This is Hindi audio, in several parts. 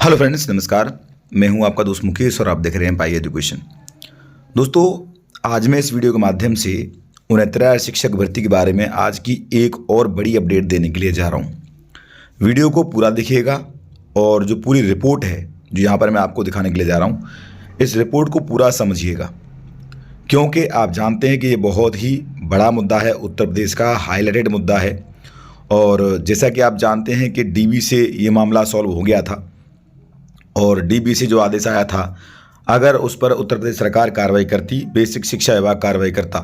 हेलो फ्रेंड्स, नमस्कार। मैं हूं आपका दोस्त मुकेश और आप देख रहे हैं पाई एजुकेशन। दोस्तों, आज मैं इस वीडियो के माध्यम से 69 शिक्षक भर्ती के बारे में आज की एक और बड़ी अपडेट देने के लिए जा रहा हूं। वीडियो को पूरा देखिएगा और जो पूरी रिपोर्ट है जो यहाँ पर मैं आपको दिखाने के लिए जा रहा हूँ, इस रिपोर्ट को पूरा समझिएगा, क्योंकि आप जानते हैं कि ये बहुत ही बड़ा मुद्दा है, उत्तर प्रदेश का हाईलाइटेड मुद्दा है। और जैसा कि आप जानते हैं कि डीबी से ये मामला सॉल्व हो गया था और डीबी से जो आदेश आया था, अगर उस पर उत्तर प्रदेश सरकार कार्रवाई करती, बेसिक शिक्षा विभाग कार्रवाई करता,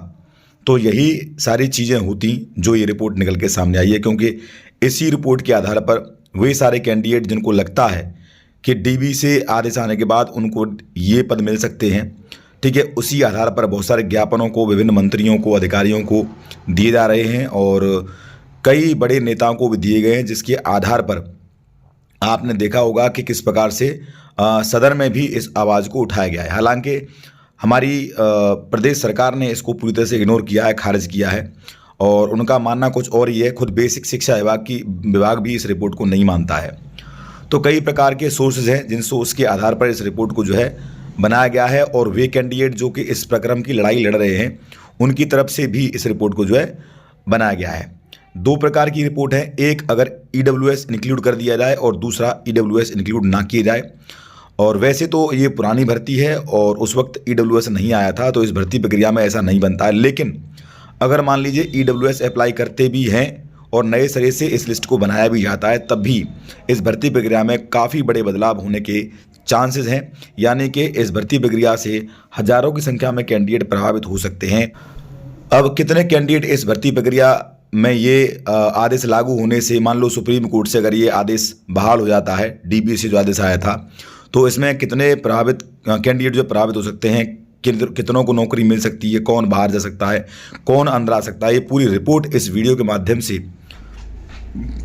तो यही सारी चीज़ें होती जो ये रिपोर्ट निकल के सामने आई है। क्योंकि इसी रिपोर्ट के आधार पर वही सारे कैंडिडेट जिनको लगता है कि डीबी से आदेश आने के बाद उनको ये पद मिल सकते हैं, ठीक है, उसी आधार पर बहुत सारे ज्ञापनों को विभिन्न मंत्रियों को, अधिकारियों को दिए जा रहे हैं और कई बड़े नेताओं को भी दिए गए हैं, जिसके आधार पर आपने देखा होगा कि किस प्रकार से सदन में भी इस आवाज़ को उठाया गया है। हालांकि हमारी प्रदेश सरकार ने इसको पूरी तरह से इग्नोर किया है, खारिज किया है और उनका मानना कुछ और ही है। खुद बेसिक शिक्षा विभाग भी इस रिपोर्ट को नहीं मानता है। तो कई प्रकार के सोर्सेज हैं जिन सोर्स के आधार पर इस रिपोर्ट को जो है बनाया गया है और वे कैंडिडेट जो कि इस प्रक्रम की लड़ाई लड़ रहे हैं, उनकी तरफ से भी इस रिपोर्ट को जो है बनाया गया है। दो प्रकार की रिपोर्ट है, एक अगर ईडब्ल्यूएस इंक्लूड कर दिया जाए और दूसरा ईडब्ल्यूएस इंक्लूड ना किया जाए। और वैसे तो ये पुरानी भर्ती है और उस वक्त ईडब्ल्यूएस नहीं आया था, तो इस भर्ती प्रक्रिया में ऐसा नहीं बनता है। लेकिन अगर मान लीजिए ईडब्ल्यूएस अप्लाई करते भी हैं और नए सिरे से इस लिस्ट को बनाया भी जाता है, तब भी इस भर्ती प्रक्रिया में काफ़ी बड़े बदलाव होने के चांसेस हैं। यानी कि इस भर्ती प्रक्रिया से हज़ारों की संख्या में कैंडिडेट प्रभावित हो सकते हैं। अब कितने कैंडिडेट इस भर्ती प्रक्रिया में ये आदेश लागू होने से, मान लो सुप्रीम कोर्ट से अगर ये आदेश बहाल हो जाता है, डीबी से जो आदेश आया था, तो इसमें कितने प्रभावित कैंडिडेट जो प्रभावित हो सकते हैं, कितनों को नौकरी मिल सकती है, कौन बाहर जा सकता है, कौन अंदर आ सकता है, ये पूरी रिपोर्ट इस वीडियो के माध्यम से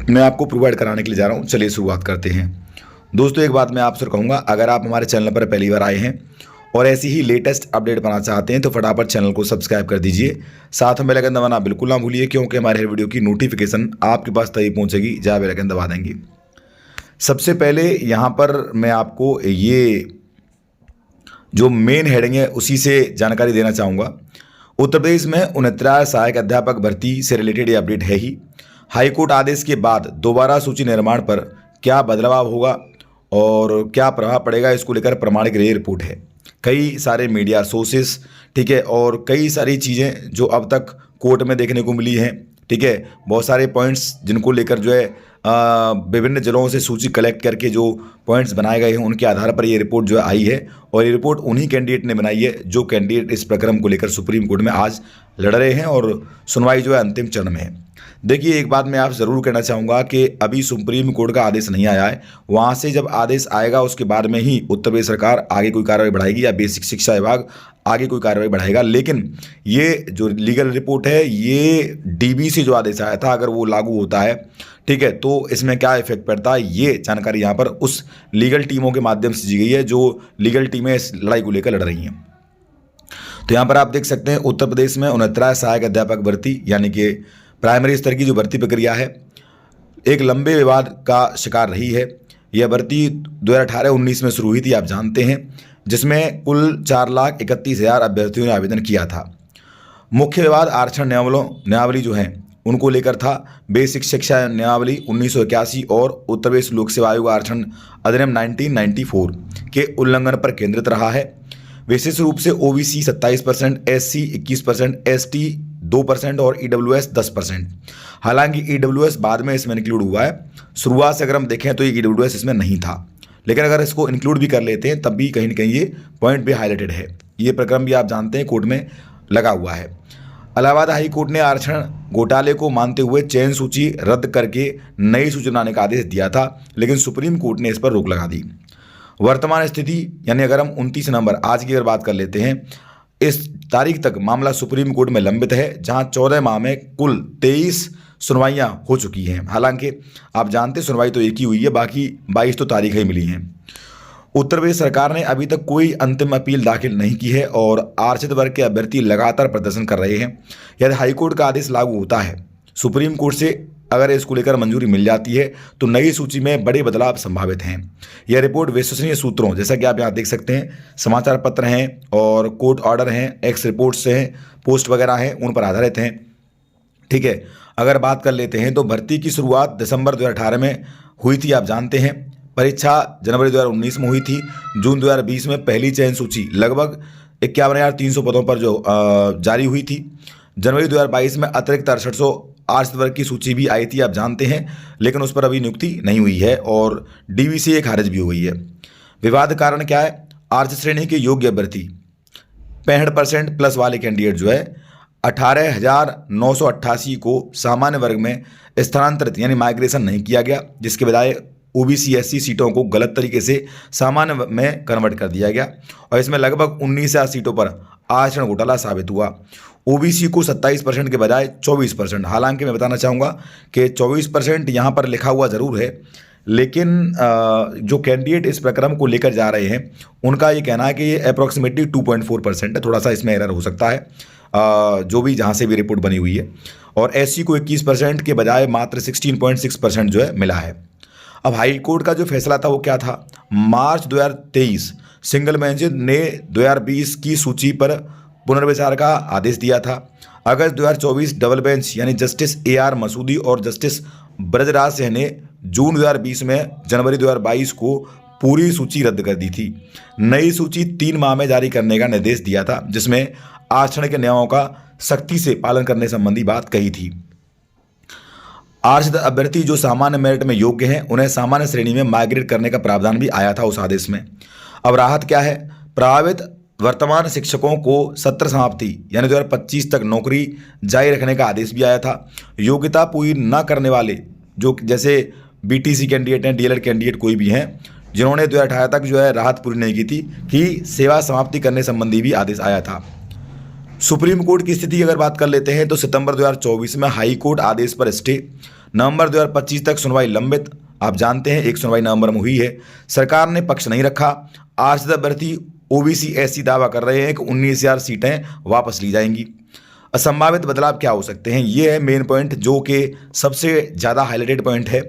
मैं आपको प्रोवाइड कराने के लिए जा रहा हूँ। चलिए शुरुआत करते हैं। दोस्तों, एक बात मैं आपसे कहूँगा, अगर आप हमारे चैनल पर पहली बार आए हैं और ऐसी ही लेटेस्ट अपडेट पाना चाहते हैं तो फटाफट चैनल को सब्सक्राइब कर दीजिए। साथ में बेल आइकन दबाना बिल्कुल ना भूलिए, क्योंकि हमारे हर वीडियो की नोटिफिकेशन आपके पास तभी पहुंचेगी जहाँ बेल आइकन दबा देंगे। सबसे पहले यहाँ पर मैं आपको ये जो मेन हेडिंग है उसी से जानकारी देना चाहूँगा। उत्तर प्रदेश में 69 सहायक अध्यापक भर्ती से रिलेटेड ये अपडेट है ही। हाईकोर्ट आदेश के बाद दोबारा सूची निर्माण पर क्या बदलाव होगा और क्या प्रभाव पड़ेगा, इसको लेकर प्रमाणिक रिपोर्ट है। कई सारे मीडिया सोर्सेस, ठीक है, और कई सारी चीज़ें जो अब तक कोर्ट में देखने को मिली हैं, ठीक है, बहुत सारे पॉइंट्स जिनको लेकर जो है विभिन्न जिलों से सूची कलेक्ट करके जो पॉइंट्स बनाए गए हैं, उनके आधार पर ये रिपोर्ट जो है आई है। और ये रिपोर्ट उन्हीं कैंडिडेट ने बनाई है जो कैंडिडेट इस प्रक्रम को लेकर सुप्रीम कोर्ट में आज लड़ रहे हैं और सुनवाई जो है अंतिम चरण में है। देखिए, एक बात मैं आप ज़रूर कहना चाहूँगा कि अभी सुप्रीम कोर्ट का आदेश नहीं आया है। वहाँ से जब आदेश आएगा उसके बाद में ही उत्तर प्रदेश सरकार आगे कोई कार्रवाई बढ़ाएगी या बेसिक शिक्षा विभाग आगे कोई कार्रवाई बढ़ाएगा। लेकिन ये जो लीगल रिपोर्ट है, ये डीबी से जो आदेश आया था, अगर वो लागू होता है, ठीक है, तो इसमें क्या इफेक्ट पड़ता है, ये जानकारी यहाँ पर उस लीगल टीमों के माध्यम से दी गई है जो लीगल टीमें इस लड़ाई को लेकर लड़ रही हैं। तो यहाँ पर आप देख सकते हैं उत्तर प्रदेश में 69 सहायक अध्यापक भर्ती यानी कि प्राइमरी स्तर की जो भर्ती प्रक्रिया है, एक लंबे विवाद का शिकार रही है। यह भर्ती 2018-19 में शुरू हुई थी, आप जानते हैं, जिसमें कुल 4,31,000 अभ्यर्थियों ने आवेदन किया था। मुख्य विवाद आरक्षण नियमावली जो हैं उनको लेकर था। बेसिक शिक्षा नियमावली 1981 और उत्तर प्रदेश लोक सेवा आयोग आरक्षण अधिनियम 1994 के उल्लंघन पर केंद्रित रहा है। विशेष रूप से ओबीसी 27%, एससी 21%, एसटी 2% और ईडब्ल्यूएस 10%। हालांकि ईडब्ल्यूएस बाद में इसमें इंक्लूड हुआ है। शुरुआत से अगर हम देखें तो ये ईडब्ल्यूएस इसमें नहीं था, लेकिन अगर इसको इंक्लूड भी कर लेते हैं तब भी कहीं ना कहीं ये पॉइंट भी हाईलाइटेड है। ये प्रक्रम भी आप जानते हैं कोर्ट में लगा हुआ है। इलाहाबाद हाई कोर्ट ने आरक्षण घोटाले को मानते हुए चयन सूची रद्द करके नई सूची बनाने का आदेश दिया था, लेकिन सुप्रीम कोर्ट ने इस पर रोक लगा दी। वर्तमान स्थिति यानी अगर हम 29 नवंबर आज की अगर बात कर लेते हैं, इस तारीख तक मामला सुप्रीम कोर्ट में लंबित है, जहां 14 माह में कुल 23 सुनवाइयां हो चुकी हैं। हालांकि आप जानते सुनवाई तो एक ही हुई है, बाकी 22 तो तारीखें मिली हैं। उत्तर प्रदेश सरकार ने अभी तक कोई अंतिम अपील दाखिल नहीं की है और आरक्षित वर्ग के अभ्यर्थी लगातार प्रदर्शन कर रहे हैं। यदि हाईकोर्ट का आदेश लागू होता है, सुप्रीम कोर्ट से अगर इसको लेकर मंजूरी मिल जाती है तो नई सूची में बड़े बदलाव संभावित हैं। यह रिपोर्ट विश्वसनीय सूत्रों, जैसा कि आप यहाँ देख सकते हैं, समाचार पत्र हैं और कोर्ट ऑर्डर हैं, एक्स रिपोर्ट्स हैं, पोस्ट वगैरह हैं, उन पर आधारित हैं। ठीक है, अगर बात कर लेते हैं तो भर्ती की शुरुआत दिसंबर 2018 में हुई थी, आप जानते हैं। परीक्षा जनवरी 2019 में हुई थी। जून 2020 में पहली चयन सूची लगभग 51,300 पदों पर जो जारी हुई थी। जनवरी 2022 में अतिरिक्त 6800 आर्ट्स वर्ग की सूची भी आई थी, आप जानते हैं, लेकिन उस पर अभी नियुक्ति नहीं हुई है और डीवीसी खारिज भी हो गई है। विवाद कारण क्या है? आर्ट्स श्रेणी के योग्य अभ्यर्थी 65% प्लस वाले कैंडिडेट जो है 18,988 को सामान्य वर्ग में स्थानांतरित यानी माइग्रेशन नहीं किया गया, जिसके बजाय ओबीसी एससी सीटों को गलत तरीके से सामान्य में कन्वर्ट कर दिया गया और इसमें लगभग 19,000 सीटों पर आरक्षण घोटाला साबित हुआ। ओबीसी को 27% के बजाय 24%। हालांकि मैं बताना चाहूँगा कि 24% यहाँ पर लिखा हुआ ज़रूर है, लेकिन जो कैंडिडेट इस प्रक्रम को लेकर जा रहे हैं उनका ये कहना है कि ये अप्रॉक्सीमेटली 2.4% है। थोड़ा सा इसमें एरर हो सकता है, जो भी जहाँ से भी रिपोर्ट बनी हुई है। और एससी को 21% के बजाय मात्र 16.6% जो है मिला है। अब हाई कोर्ट का जो फैसला था वो क्या था? मार्च 2023 सिंगल बेंच ने 2020 की सूची पर पुनर्विचार का आदेश दिया था। अगस्त 2024 डबल बेंच यानी जस्टिस AR मसूदी और जस्टिस ब्रजराज सिंह ने जून 2020 में जनवरी 2022 को पूरी सूची रद्द कर दी थी। नई सूची 3 माह में जारी करने का निर्देश दिया था, जिसमें आरक्षण के नियमों का सख्ती से पालन करने संबंधी बात कही थी। आरक्षित अभ्यर्थी जो सामान्य मेरिट में योग्य हैं उन्हें सामान्य श्रेणी में माइग्रेट करने का प्रावधान भी आया था उस आदेश में। अब राहत क्या है? प्रभावित वर्तमान शिक्षकों को सत्र समाप्ति यानी 2025 तक नौकरी जारी रखने का आदेश भी आया था। योग्यता पूरी न करने वाले जो जैसे BTC कैंडिडेट हैं, DLED कैंडिडेट कोई भी हैं, जिन्होंने 2018 तक जो है राहत पूरी नहीं की थी, कि सेवा समाप्ति करने संबंधी भी आदेश आया था। सुप्रीम कोर्ट की स्थिति अगर बात कर लेते हैं तो सितंबर 2024 में हाई कोर्ट आदेश पर स्टे, नवंबर 2025 तक सुनवाई लंबित। आप जानते हैं एक सुनवाई नवंबर में हुई है। सरकार ने पक्ष नहीं रखा। आरक्षित अभ्यर्थी OBC SC दावा कर रहे हैं कि 19,000 सीटें वापस ली जाएंगी। असंभावित बदलाव क्या हो सकते हैं? ये है मेन पॉइंट, जो कि सबसे ज़्यादा हाईलाइटेड पॉइंट है।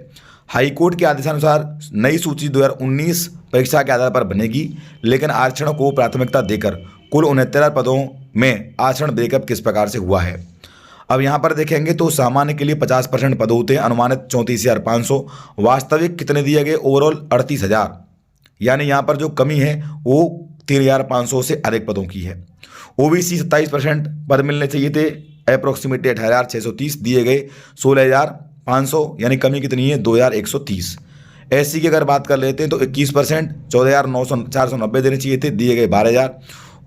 हाईकोर्ट के आदेशानुसार नई सूची 2019 परीक्षा के आधार पर बनेगी, लेकिन आरक्षण को प्राथमिकता देकर कुल 69 पदों में आरक्षण ब्रेकअप किस प्रकार से हुआ है। अब यहाँ पर देखेंगे तो सामान्य के लिए 50% पद होते हैं, अनुमानित 34,500। वास्तविक कितने दिए गए? ओवरऑल 38,000, यानी यहाँ पर जो कमी है वो 3,500 से अधिक पदों की है। OBC 27% पद मिलने चाहिए थे, अप्रोक्सीमेटली 18,630 दिए गए 16,500, यानी कमी कितनी है? 2,130। SC की अगर बात कर लेते हैं तो 21% 14,490 देने चाहिए थे, दिए गए 12,000,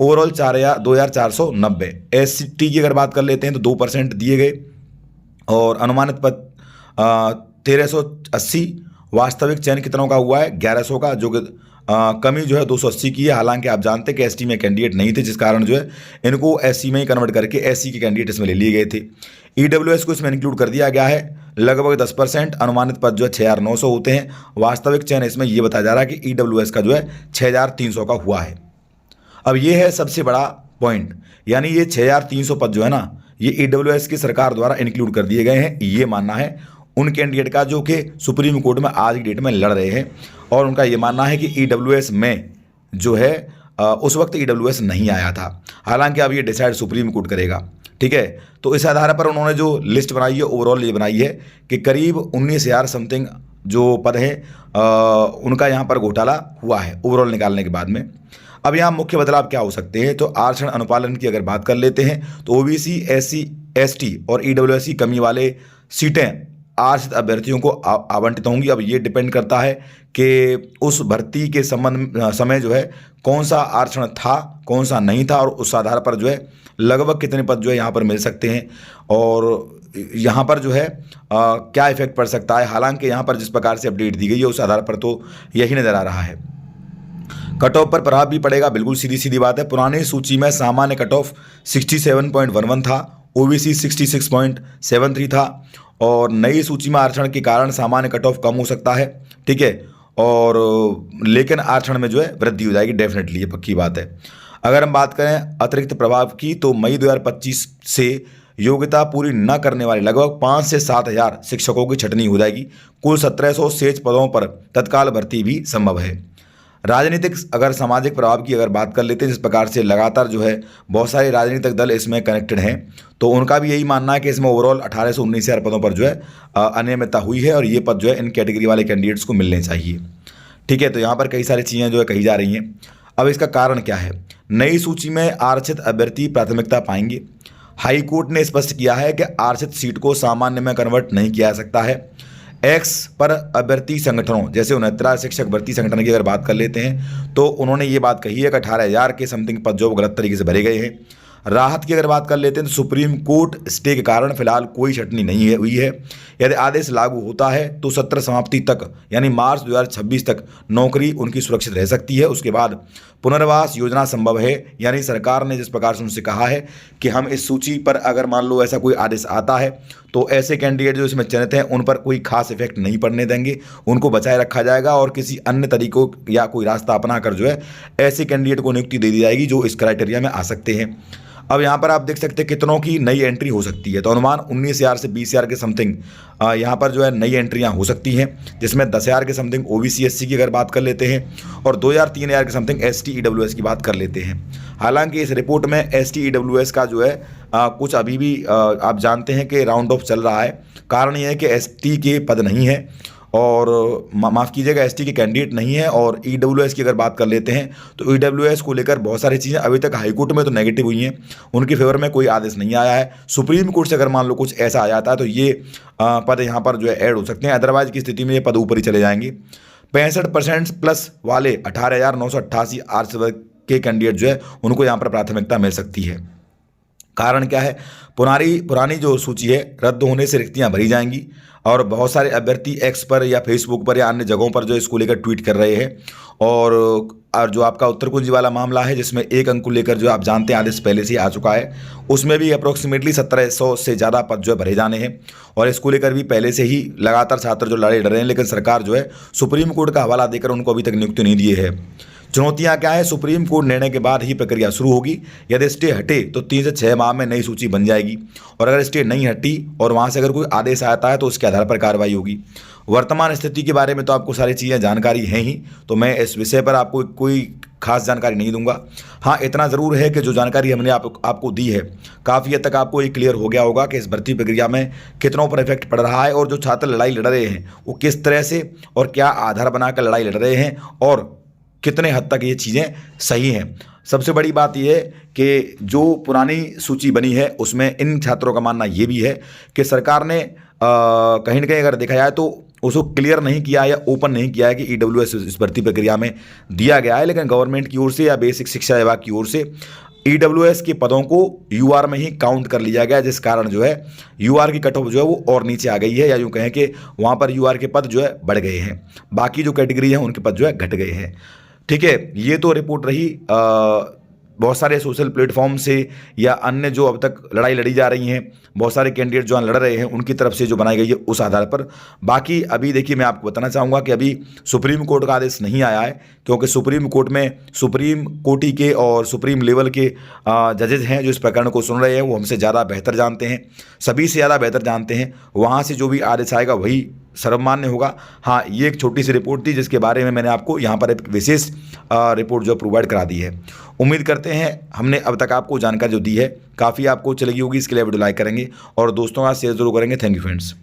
ओवरऑल 2,490। ST की अगर बात कर लेते हैं तो 2% दिए गए और अनुमानित पद 1,380। वास्तविक चयन कितनों का हुआ है? 1,100 का, जो कि कमी जो है 280 की है। हालांकि आप जानते हैं कि ST में कैंडिडेट नहीं थे, जिस कारण जो है इनको SC में ही कन्वर्ट करके SC के कैंडिडेट इसमें ले लिए गए थे। EWS को इसमें इंक्लूड कर दिया गया है, लगभग 10%। अनुमानित पद जो है 6,900 होते हैं। वास्तविक चयन इसमें ये बताया जा रहा है कि EWS का जो है 6,300 का हुआ है। अब ये है सबसे बड़ा पॉइंट, यानी ये 6,300 पद जो है ना, ये EWS की सरकार द्वारा इंक्लूड कर दिए गए हैं। ये मानना है उन कैंडिडेट का जो कि सुप्रीम कोर्ट में आज की डेट में लड़ रहे हैं, और उनका ये मानना है कि EWS में जो है उस वक्त EWS नहीं आया था। हालांकि अब ये डिसाइड सुप्रीम कोर्ट करेगा। ठीक है, तो इस आधार पर उन्होंने जो लिस्ट बनाई है ओवरऑल ये बनाई है कि करीब 19,000 समथिंग जो पद हैं उनका यहाँ पर घोटाला हुआ है ओवरऑल निकालने के बाद में। अब यहाँ मुख्य बदलाव क्या हो सकते हैं? तो आरक्षण अनुपालन की अगर बात कर लेते हैं तो OBC SC ST और EWS की कमी वाले सीटें आरक्षित अभ्यर्थियों को आवंटित होंगी। अब ये डिपेंड करता है कि उस भर्ती के समय जो है कौन सा आरक्षण था, कौन सा नहीं था, और उस आधार पर जो है लगभग कितने पद जो है यहाँ पर मिल सकते हैं और यहाँ पर जो है क्या इफेक्ट पड़ सकता है। हालांकि यहाँ पर जिस प्रकार से अपडेट दी गई है उस आधार पर तो यही नज़र आ रहा है। कट ऑफ पर प्रभाव भी पड़ेगा, बिल्कुल सीधी सीधी बात है। पुरानी सूची में सामान्य कट ऑफ 67.11 था, OBC 66.73 था, और नई सूची में आरक्षण के कारण सामान्य कट ऑफ कम हो सकता है। ठीक है, और लेकिन आरक्षण में जो है वृद्धि हो जाएगी, डेफिनेटली ये पक्की बात है। अगर हम बात करें अतिरिक्त प्रभाव की तो मई 2025 से योग्यता पूरी न करने वाले लगभग 5 से 7 हज़ार शिक्षकों की छंटनी हो जाएगी। कुल 1700 शेष पदों पर तत्काल भर्ती भी संभव है। राजनीतिक अगर सामाजिक प्रभाव की अगर बात कर लेते हैं, जिस प्रकार से लगातार जो है बहुत सारे राजनीतिक दल इसमें कनेक्टेड हैं, तो उनका भी यही मानना है कि इसमें ओवरऑल 18 से 19 हज़ार पदों पर जो है अनियमितता हुई है और ये पद जो है इन कैटेगरी वाले कैंडिडेट्स को मिलने चाहिए। ठीक है, तो यहाँ पर कई सारी चीज़ें जो है कही जा रही हैं। अब इसका कारण क्या है? नई सूची में आरक्षित अभ्यर्थी प्राथमिकता पाएंगे। हाई कोर्ट ने स्पष्ट किया है कि आरक्षित सीट को सामान्य में कन्वर्ट नहीं किया जा सकता है। एक्स पर अभ्यर्थी संगठनों जैसे 69 शिक्षक भर्ती संगठन की अगर बात कर लेते हैं तो उन्होंने ये बात कही है कि 18,000 के समथिंग पद जो गलत तरीके से भरे गए हैं। राहत की अगर बात कर लेते हैं तो सुप्रीम कोर्ट स्टे के कारण फिलहाल कोई छंटनी नहीं हुई है। यदि आदेश लागू होता है तो सत्र समाप्ति तक यानी मार्च 2026 तक नौकरी उनकी सुरक्षित रह सकती है। उसके बाद पुनर्वास योजना संभव है, यानी सरकार ने जिस प्रकार से उनसे कहा है कि हम इस सूची पर अगर मान लो ऐसा कोई आदेश आता है तो ऐसे कैंडिडेट जो इसमें चयनित हैं उन पर कोई खास इफेक्ट नहीं पड़ने देंगे, उनको बचाए रखा जाएगा और किसी अन्य तरीकों या कोई रास्ता अपना कर जो है ऐसे कैंडिडेट को नियुक्ति दे दी जाएगी जो इस क्राइटेरिया में आ सकते हैं। अब यहाँ पर आप देख सकते हैं कितनों की नई एंट्री हो सकती है, तो अनुमान 19,000 से 20,000 के समथिंग यहाँ पर जो है नई एंट्रियाँ हो सकती हैं, जिसमें 10,000 के समथिंग ओबीसी एससी की अगर बात कर लेते हैं और 2,000-3,000 के समथिंग एसटी ईडब्ल्यूएस की बात कर लेते हैं। हालांकि इस रिपोर्ट में एसटी ईडब्ल्यूएस का जो है कुछ अभी भी आप जानते हैं कि राउंड ऑफ चल रहा है। कारण यह है कि एसटी के पद नहीं है और माफ़ कीजिएगा एसटी के कैंडिडेट नहीं है। और ईडब्ल्यूएस की अगर बात कर लेते हैं तो ईडब्ल्यूएस को लेकर बहुत सारी चीज़ें अभी तक हाईकोर्ट में तो नेगेटिव हुई हैं, उनकी फेवर में कोई आदेश नहीं आया है। सुप्रीम कोर्ट से अगर मान लो कुछ ऐसा आ जाता है तो ये पद यहाँ पर जो है ऐड हो सकते हैं, अदरवाइज की स्थिति में ये पद ऊपर ही चले जाएंगे। 65% प्लस वाले 18,988 आरक्षित वर्ग के कैंडिडेट जो है उनको यहाँ पर प्राथमिकता मिल सकती है। कारण क्या है? पुरानी जो सूची है रद्द होने से रिक्तियां भरी जाएंगी और बहुत सारे अभ्यर्थी एक्स पर या फेसबुक पर या अन्य जगहों पर जो इसको लेकर ट्वीट कर रहे हैं। और जो आपका उत्तर कुंज वाला मामला है जिसमें 1 अंक को लेकर जो आप जानते हैं आदेश पहले से ही आ चुका है, उसमें भी अप्रोक्सीमेटली 1700 से ज़्यादा पद जो है भरे जाने हैं और इसको लेकर भी पहले से ही लगातार छात्र जो लड़े रहे हैं, लेकिन सरकार जो है सुप्रीम कोर्ट का हवाला देकर उनको अभी तक नियुक्ति नहीं दी है। चुनौतियां क्या है? सुप्रीम कोर्ट निर्णय के बाद ही प्रक्रिया शुरू होगी। यदि स्टे हटे तो 3 से 6 माह में नई सूची बन जाएगी और अगर स्टे नहीं हटी और वहां से अगर कोई आदेश आता है तो उसके आधार पर कार्रवाई होगी। वर्तमान स्थिति के बारे में तो आपको सारी चीज़ें जानकारी हैं ही, तो मैं इस विषय पर आपको कोई खास जानकारी नहीं दूंगा। हाँ, इतना ज़रूर है कि जो जानकारी हमने आपको दी है काफ़ी हद तक आपको ये क्लियर हो गया होगा कि इस भर्ती प्रक्रिया में कितनों पर इफेक्ट पड़ रहा है और जो छात्र लड़ाई लड़ रहे हैं वो किस तरह से और क्या आधार बनाकर लड़ाई लड़ रहे हैं और कितने हद तक ये चीज़ें सही हैं। सबसे बड़ी बात यह है कि जो पुरानी सूची बनी है उसमें इन छात्रों का मानना ये भी है कि सरकार ने कहीं ना कहीं अगर देखा जाए तो उसको क्लियर नहीं किया या ओपन नहीं किया है कि ईडब्ल्यूएस इस भर्ती प्रक्रिया में दिया गया है, लेकिन गवर्नमेंट की ओर से या बेसिक शिक्षा विभाग की ओर से ईडब्ल्यूएस के पदों को यूआर में ही काउंट कर लिया गया, जिस कारण जो है यूआर की कट ऑफ जो है वो और नीचे आ गई है, या यूँ कहें कि वहाँ पर यूआर के पद जो है बढ़ गए हैं, बाकी जो कैटेगरी है उनके पद जो है घट गए हैं। ठीक है, ये तो रिपोर्ट रही बहुत सारे सोशल प्लेटफॉर्म से या अन्य जो अब तक लड़ाई लड़ी जा रही हैं, बहुत सारे कैंडिडेट जो लड़ रहे हैं उनकी तरफ से जो बनाई गई है उस आधार पर। बाकी अभी देखिए मैं आपको बताना चाहूँगा कि अभी सुप्रीम कोर्ट का आदेश नहीं आया है, क्योंकि सुप्रीम कोर्ट में सुप्रीम कोटि के और सुप्रीम लेवल के जजेज हैं जो इस प्रकरण को सुन रहे हैं, वो हमसे ज़्यादा बेहतर जानते हैं, सभी से ज़्यादा बेहतर जानते हैं। वहाँ से जो भी आदेश आएगा वही सर्वमान्य होगा। हाँ, ये एक छोटी सी रिपोर्ट थी जिसके बारे में मैंने आपको यहाँ पर एक विशेष रिपोर्ट जो प्रोवाइड करा दी है। उम्मीद करते हैं हमने अब तक आपको जानकारी जो दी है काफ़ी आपको चलेगी होगी। इसके लिए वीडियो लाइक करेंगे और दोस्तों का शेयर जरूर करेंगे। Thank you friends.